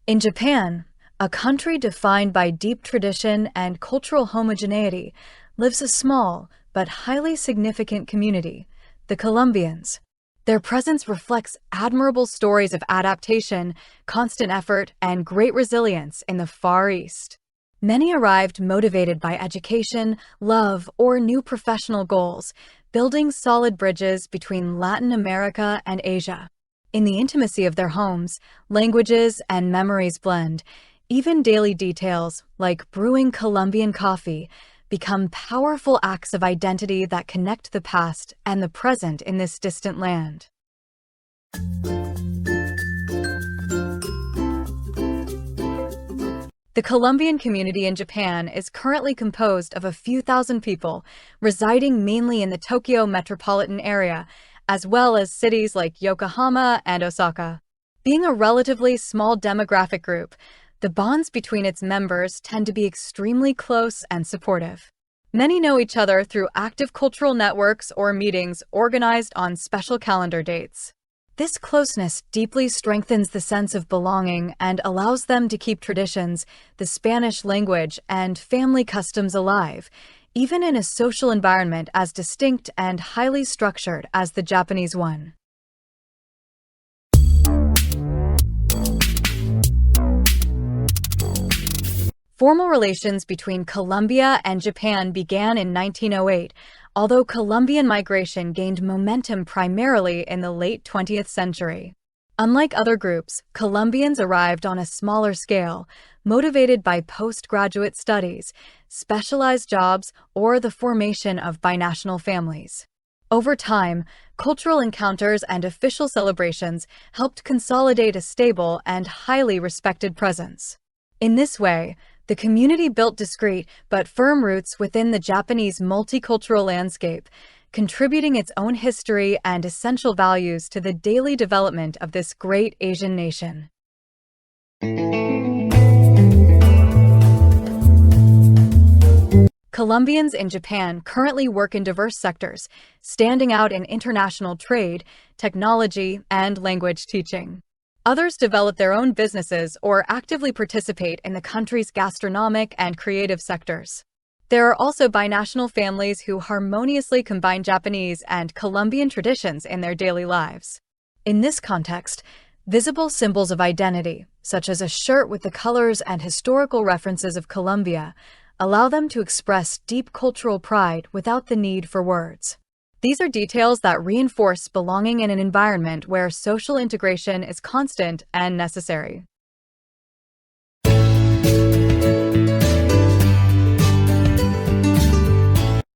In Japan, a country defined by deep tradition and cultural homogeneity, lives a small but highly significant community, the Colombians. Their presence reflects admirable stories of adaptation, constant effort, and great resilience in the Far East. Many arrived motivated by education, love, or new professional goals, building solid bridges between Latin America and Asia. In the intimacy of their homes, languages and memories blend. Even daily details, like brewing Colombian coffee, become powerful acts of identity that connect the past and the present in this distant land. The Colombian community in Japan is currently composed of a few thousand people, residing mainly in the Tokyo metropolitan area, as well as cities like Yokohama and Osaka. Being a relatively small demographic group, the bonds between its members tend to be extremely close and supportive. Many know each other through active cultural networks or meetings organized on special calendar dates. This closeness deeply strengthens the sense of belonging and allows them to keep traditions, the Spanish language, and family customs alive, even in a social environment as distinct and highly structured as the Japanese one. Formal relations between Colombia and Japan began in 1908, although Colombian migration gained momentum primarily in the late 20th century. Unlike other groups, Colombians arrived on a smaller scale, motivated by postgraduate studies, specialized jobs, or the formation of binational families. Over time, cultural encounters and official celebrations helped consolidate a stable and highly respected presence. In this way, the community built discrete but firm roots within the Japanese multicultural landscape, contributing its own history and essential values to the daily development of this great Asian nation. Colombians in Japan currently work in diverse sectors, standing out in international trade, technology, and language teaching. Others develop their own businesses or actively participate in the country's gastronomic and creative sectors. There are also binational families who harmoniously combine Japanese and Colombian traditions in their daily lives. In this context, visible symbols of identity, such as a shirt with the colors and historical references of Colombia, allow them to express deep cultural pride without the need for words. These are details that reinforce belonging in an environment where social integration is constant and necessary.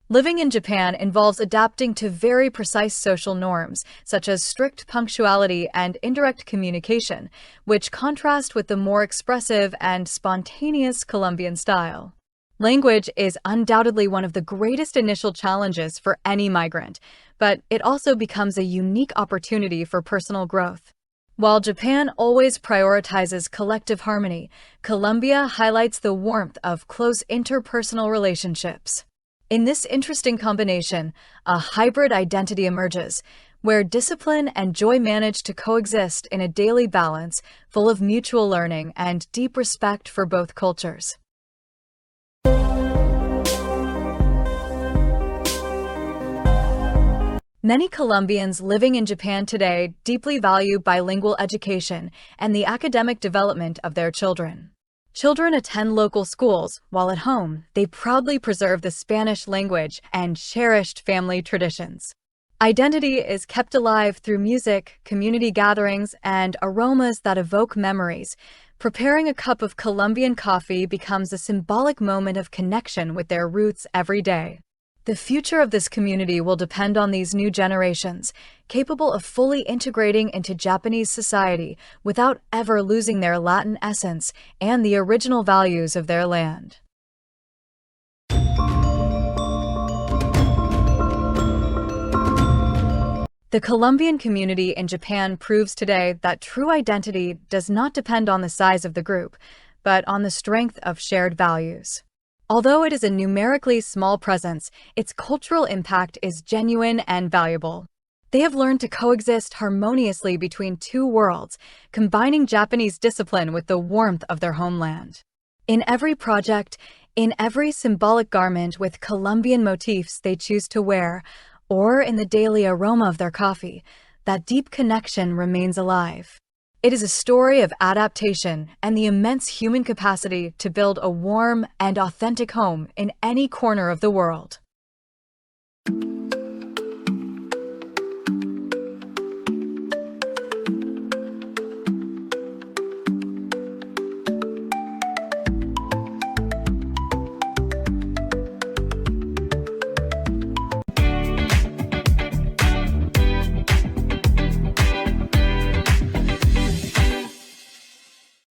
Living in Japan involves adapting to very precise social norms, such as strict punctuality and indirect communication, which contrast with the more expressive and spontaneous Colombian style. Language is undoubtedly one of the greatest initial challenges for any migrant, but it also becomes a unique opportunity for personal growth. While Japan always prioritizes collective harmony, Colombia highlights the warmth of close interpersonal relationships. In this interesting combination, a hybrid identity emerges, where discipline and joy manage to coexist in a daily balance full of mutual learning and deep respect for both cultures. Many Colombians living in Japan today deeply value bilingual education and the academic development of their children. Children attend local schools, while at home, they proudly preserve the Spanish language and cherished family traditions. Identity is kept alive through music, community gatherings, and aromas that evoke memories. Preparing a cup of Colombian coffee becomes a symbolic moment of connection with their roots every day. The future of this community will depend on these new generations, capable of fully integrating into Japanese society without ever losing their Latin essence and the original values of their land. The Colombian community in Japan proves today that true identity does not depend on the size of the group, but on the strength of shared values. Although it is a numerically small presence, its cultural impact is genuine and valuable. They have learned to coexist harmoniously between two worlds, combining Japanese discipline with the warmth of their homeland. In every project, in every symbolic garment with Colombian motifs they choose to wear, or in the daily aroma of their coffee, that deep connection remains alive. It is a story of adaptation and the immense human capacity to build a warm and authentic home in any corner of the world.